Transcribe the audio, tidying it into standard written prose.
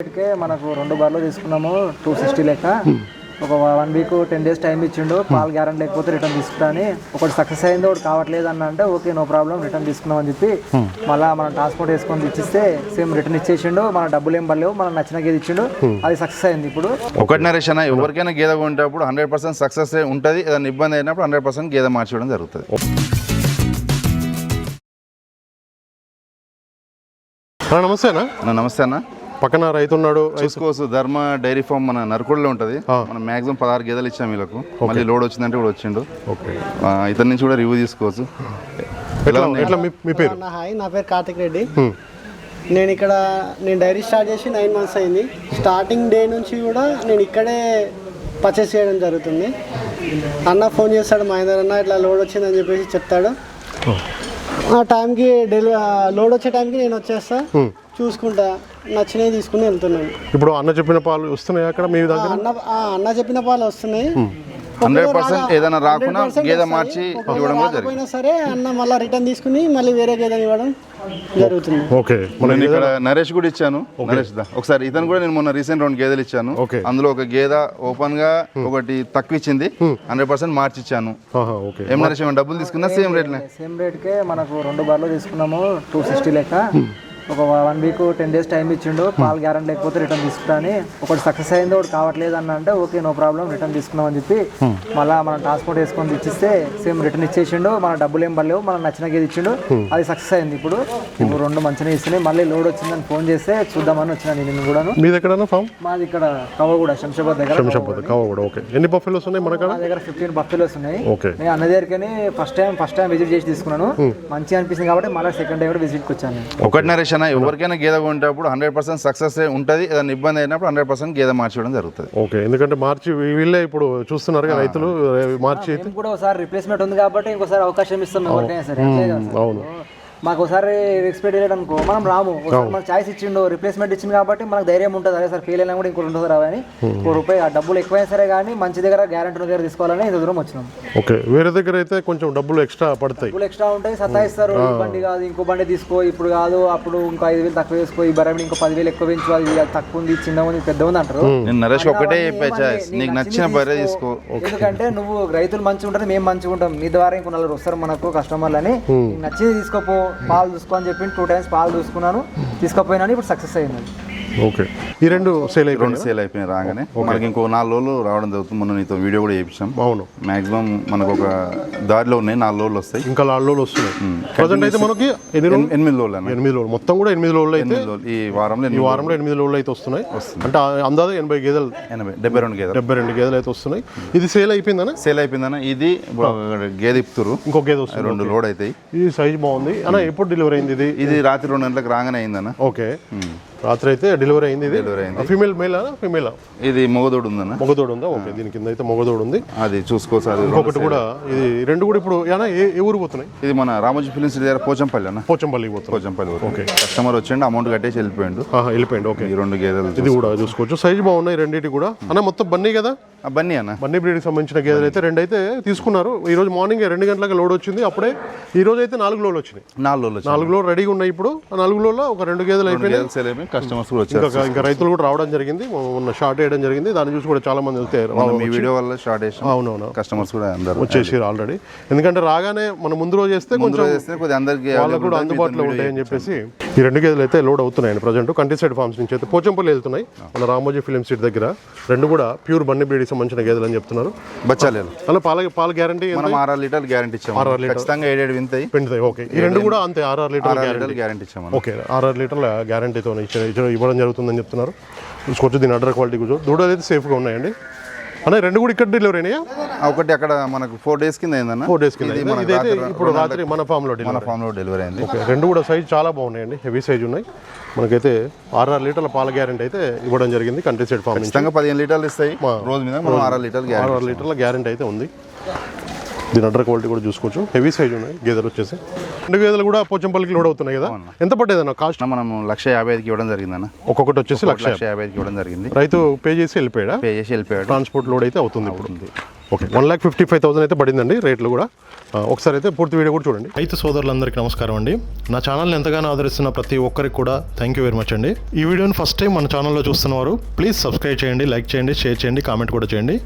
మనకు 2 బార్లు తీసుకున్నాము 260 లెక్క ఒక 1 వీక్ 10 డేస్ టైం ఇచ్చిండు పాల్ గ్యారెంటీ లేకపోతే రిటర్న్ తీసుకుంటాని ఒకటి సక్సెస్ అయింది ఒకటి కావట్లేదు అన్న అంటే ఓకే నో ప్రాబ్లం రిటర్న్ తీసుకున్నాం అని చెప్పి మళ్ళీ మనం ట్రాన్స్పోర్ట్ వేసుకొని ఇచ్చిస్తే సేమ్ రిటర్న్ ఇచ్చేసిండు మన డబ్బులు ఏం పడలేవు మనం నచ్చిన గేదె ఇచ్చిండు అది సక్సెస్ అయింది. ఇప్పుడు ఒకటి నరేష్ అన్న ఎవరికైనా గేదె కొంటప్పుడు 100% సక్సెస్ ఉంటుంది, ఏదైనా ఇబ్బంది అయినప్పుడు 100% గేదె మార్చడం జరుగుతుంది. నమస్తే అన్న. నమస్తే అన్న. పక్కన రైతు ఉన్నాడు చూసుకోవచ్చు, ధర్మ డైరీ ఫామ్ మన నరకుడిలో ఉంటుంది. మనం మాక్సిమం 16 గేదెలు ఇచ్చాము వీళ్ళకు. మళ్ళీ లోడ్ వచ్చిందంటే కూడా వచ్చిండు. ఇతని నుంచి కూడా రివ్యూ తీసుకోవచ్చు. మీ పేరు? హాయ్, నా పేరు కార్తిక్ రెడ్డి. నేను డైరీ స్టార్ట్ చేసి 9 months అయింది. స్టార్టింగ్ డే నుంచి కూడా నేను ఇక్కడే పర్చేస్ చేయడం జరుగుతుంది. అన్న ఫోన్ చేస్తాడు, మహేందర్ అన్న ఇట్లా లోడ్ వచ్చిందని చెప్పేసి చెప్తాడు. ఆ టైంకి లోడ్ వచ్చే టైంకి నేను వచ్చేస్తా, చూసుకుంటా, నచ్చినవి తీసుకుని వెళ్తున్నాను. ఇప్పుడు అన్న చెప్పిన పాలు వస్తున్నాయి అక్కడ మీ దగ్గర? అన్న చెప్పిన పాలు వస్తున్నాయి. 100% ఏదైనా రాకుండా గేదె మార్చి ఇవ్వడం రాకపోయినా సరే అన్న మళ్ళీ రిటర్న్ తీసుకుని మళ్ళీ వేరే గేదెని ఇవ్వడం జరుగుతుంది. ఓకే, నేను ఇక్కడ నరేష్ కూడా ఇచ్చాను. నరేష్ ఒకసారి ఇతను కూడా నేను మొన్న రీసెంట్ 2 గేదెలు ఇచ్చాను. అందులో ఒక గేదె ఓపెన్ గా ఒకటి తక్కువ ఇచ్చింది, 100% మార్చి ఇచ్చాను. ఏం నరేష్ ఏమైనా డబ్బులు తీసుకున్నా సేమ్ రేట్కే మనకు 2 బార్లు తీసుకున్నాము 260 లెక్క ఒక 1 వీక్ 10 డేస్ టైం ఇచ్చిండు పాల్ గ్యారెంటీ లేకపోతే రిటర్న్ తీసుకుంటాని ఒకటి సక్సెస్ అయింది ఒకటి కావట్లేదు అన్న అంటే ఓకే నో ప్రాబ్లం రిటర్న్ తీసుకున్నాం అని చెప్పి మళ్ళీ మనం ట్రాన్స్పోర్ట్ వేసుకొని ఇచ్చిస్తే సేమ్ రిటర్న్ ఇచ్చేసిండు మన డబ్బులు ఏం పడలేవు మనం నచ్చిన గేదె ఇచ్చిండు అది సక్సెస్ అయింది. ఇప్పుడు 2 మంచిగా ఇస్తున్నాయి. మళ్ళీ లోడ్ వచ్చిందని ఫోన్ చేస్తే చూద్దామని వచ్చినాను నేను కూడా. మీ దగ్గర ఫామ్? మాది ఇక్కడ కవగూడ, శంషాబాద్ దగ్గర. కవగూడ. ఓకే, ఎన్ని బఫెలోస్ ఉన్నాయి మన దగ్గర? 15 బఫెలోస్ ఉన్నాయి. నేను అన్న దగ్గరకని ఫస్ట్ టైం విజిట్ చేసి తీసుకున్నాను, మంచిగా అనిపిస్తుంది కాబట్టి మళ్ళీ సెకండ్ టైం కూడా విజిట్కి వచ్చాను. ఒకటి నరేష్ అన్న ఎవరికైనా గేదె కొంటప్పుడు 100% సక్సెస్ ఉంటుంది, ఏదైనా ఇబ్బంది అయినప్పుడు 100% గేదె మార్చడం జరుగుతుంది. ఓకే, ఎందుకంటే మార్చి వీళ్ళే ఇప్పుడు చూస్తున్నారు రైతులు మార్చి కూడా ఒకసారి రిప్లేస్మెంట్ ఉంది కాబట్టి ఇంకోసారి అవకాశం ఇస్తాం ఎవరికైనా సరే. అవును, మాకు ఒకసారి ఎక్స్పెక్ట్ చేయడం అనుకో మనం రాము, మన ఛాయిస్ ఇచ్చిండు రిప్లేస్మెంట్ ఇచ్చింది కాబట్టి మనకు ధైర్యం ఉంటుంది. అదే సార్ ఫెయిల్ అయినా కూడా ఇంకో 2 రావని ₹1 ఆ డబ్బులు ఎక్కువైనా సరే కానీ మంచి దగ్గర గ్యారెంటీ దగ్గర తీసుకోవాలని ఇంత దూరం వచ్చినాం. ఓకే, వేరే దగ్గర అయితే కొంచెం డబ్బులు ఎక్స్ట్రా పడతాయి, డబ్బులు ఎక్స్ట్రా ఉంటాయి, సతాయిస్తారు. ఈ బండి కాదు ఇంకో బండి తీసుకో, ఇప్పుడు కాదు అప్పుడు ఇంకో 5,000 తక్కువ తీసుకో, ఈ బరాబడి ఇంకో 10,000 ఎక్కువ పెంచు, అది తక్కువ ఉంది చిన్న ఉంది పెద్ద ఉంది అంటారు. నేను నరేష్ ఒకటే నీకు నచ్చిన బర్రె తీసుకో. ఎందుకంటే నువ్వు రైతులు మంచిగా ఉంటారు, మేము మంచిగా ఉంటాం, నీ ద్వారా ఇంకో 4 వస్తారు మనకు కస్టమర్లు అని. నచ్చింది తీసుకోపో, పాలు చూసుకో అని చెప్పి 2 times పాలు చూసుకున్నాను, తీసుకోపోయినా ఇప్పుడు సక్సెస్ అయింది. ఓకే, ఈ 2 సేల్ అయిపోయినాయి రాగానే మనకి ఇంకో 4 రోజులు రావడం జరుగుతుంది. మనం నీతో వీడియో కూడా చేయించాం. అవును, మాక్సిమం మనకు ఒక దారిలో ఉన్నాయి 4 రోజులు వస్తాయి, ఇంకా 4 రోజులు వస్తున్నాయి. ప్రజెంట్ అయితే మనకి 8 రోజులు మొత్తం కూడా 8 రోజులు అయితే ఈ వారంలో 8 రోజులు అయితే వస్తున్నాయి. అంటే అందాజ 80 గేదెలు 72 గేదెలు అయితే వస్తున్నాయి. ఇది సేల్ అయిపోయిందన్న? సేల్ అయిపోయిందన్న. ఇది గేదె ఇప్పుతురు, ఇంకో గేదె వస్తుంది, 2 లోడ్ అవుతాయి. ఇది సైజ్ బాగుంది అన్న. ఎప్పుడు డెలివరీ అయింది? ఇది రాత్రి 2 గంటలకు రాగానే అయిందన్న. ఓకే, రాత్రి అయితే డెలివరీ అయింది. ఫీమేల్ మేలా? ఫీమేల్. ఇది మొగదోడు ఉందన్న. మొగదోడు ఉందా? ఓకే, దీని కింద అయితే మొగదోడు ఉంది. అది చూసుకోసారి. ఇంకొకటి కూడా ఇది 2 కూడా ఇప్పుడు ఏ ఊరు పోతున్నాయి? ఇది మన రామోజీ ఫిలిం సిటీ దగ్గర పోచంపల్లి అన్న. పోచంపల్లి పోతుంది. పోచంపల్లి. ఓకే, కస్టమర్ వచ్చిండు, అమౌంట్ కట్టేసి వెళ్ళిపోయిండు. ఓకే, ఈ 2 గేదెలు ఇది కూడా చూసుకోవచ్చు. సైజ్ బాగున్నాయి రెండింటి కూడా అన్న. మొత్తం బన్నీ కదా? బన్నీ అన్న. బన్నీ బ్రీడ్కి సంబంధించిన గేదెలు అయితే 2 అయితే తీసుకున్నారు. ఈ రోజు మార్నింగ్ 2 గంటలకు లోడ్ వచ్చింది. అప్పుడే ఈ రోజు అయితే 4 లోడ్లు వచ్చినాయి. 4 లోడ్ రెడీగా ఉన్నాయి. ఇప్పుడు 4 లోడ్లో ఒక 2 గేదెలు అయిపోయినాయి. కస్టమర్స్ కూడా వచ్చారు. ఇంకా రైతులు కూడా రావడం జరిగింది. మొన్న షార్ట్ వేయడం జరిగింది. దాన్ని చూసి కూడా చాలా మంది వెళ్తే వీడియో వల్ల షార్ట్ వేసాం. అవునవును, కస్టమర్స్ కూడా అందరూ వచ్చేసారు ఆల్రెడీ. ఎందుకంటే రాగానే మనం ముందు రోజు చేస్తే కొంచెం అందరికి వాళ్ళకు కూడా అందుబాటులో ఉంటాయని చెప్పేసి ఈ 2 గేదెలు అయితే లోడ్ అవుతున్నాయండి. ప్రజెంట్ కంట్రీసైడ్ ఫార్మ్స్ నుంచి అయితే పోచంపల్లి వెళ్తున్నాయి. మన రామోజీ ఫిలిం సిటీ దగ్గర 2 కూడా ప్యూర్ బన్నీ బ్రీడ్కి సంబంధించిన గేదెలు అని చెప్తున్నారు. బచ్చాలేలు అలా పాల గ్యారంటీ 6 లీటర్లు గ్యారంటీ ఇచ్చాము. 6 లీటర్ ఖచ్చితంగా 7 వింటాయి. ఓకే, ఈ 2 కూడా అంతే 6 లీటర్లు గ్యారంటీ ఇచ్చాము. ఓకే, 6 లీటర్ల గ్యారంటీతో ఇవ్వడం జరుగుతుందని చెప్తున్నారు. చూసుకోవచ్చు దీని అడ్డర్ క్వాలిటీ కూడా. దూడలు అయితే సేఫ్గా ఉన్నాయండి అన్న. 2 కూడా ఇక్కడ డెలివరీ అయినాయా? ఒకటి అక్కడ మనకు 4 days కింద అయిందన్న. 4 days కింద. ఇదైతే ఇప్పుడు రాత్రి మన ఫామ్ లో డెలివరీ అయింది. ఓకే, 2 కూడా సైజ్ చాలా బాగున్నాయండి, హెవీ సైజ్ ఉన్నాయి. మనకైతే 6 లీటర్ల పాల గ్యారంటీ అయితే ఇవ్వడం జరిగింది. కంట్రీసైడ్ ఫామ్ నుంచి 15 లీటర్లు ఇస్తాయి రోజు మీద. 6 లీటర్ల గ్యారంటీ అయితే ఉంది. దీని అడ్డర్ క్వాలిటీ కూడా చూసుకోవచ్చు, హెవీ సైజ్ ఉన్నాయి గేదెలు వచ్చేసి. 2 గేదెలు కూడా పోచంపల్లికి లోడ్ అవుతున్నాయి కదా. ఎంత పడ్డేదన్న కాస్ట్? మనం 1,55,000కి ఇవ్వడం జరిగిందన్న. ఒక్కొక్కటి వచ్చేసి 1,55,000కి ఇవ్వడం జరిగింది. రైతు పే చేసి వెళ్ళిపోయాడు. ట్రాన్స్పోర్ట్ లోడ్ అయితే అవుతుంది ఇప్పుడు. ఓకే 1,55,000 అయితే పడిందండి రేట్లు కూడా. ఒకసారి అయితే పూర్తి వీడియో కూడా చూడండి. రైతు సోదరులందరికీ నమస్కారం అండి. నా ఛానల్ని ఎంతగానో ఆదరిస్తున్న ప్రతి ఒక్కరికి కూడా థ్యాంక్ యూ వెరీ మచ్ అండి. ఈ వీడియోని ఫస్ట్ టైం మన ఛానల్లో చూస్తున్నవారు ప్లీజ్ సబ్స్క్రైబ్ చేయండి, లైక్ చేయండి, షేర్ చేయండి, కామెంట్ కూడా చేయండి.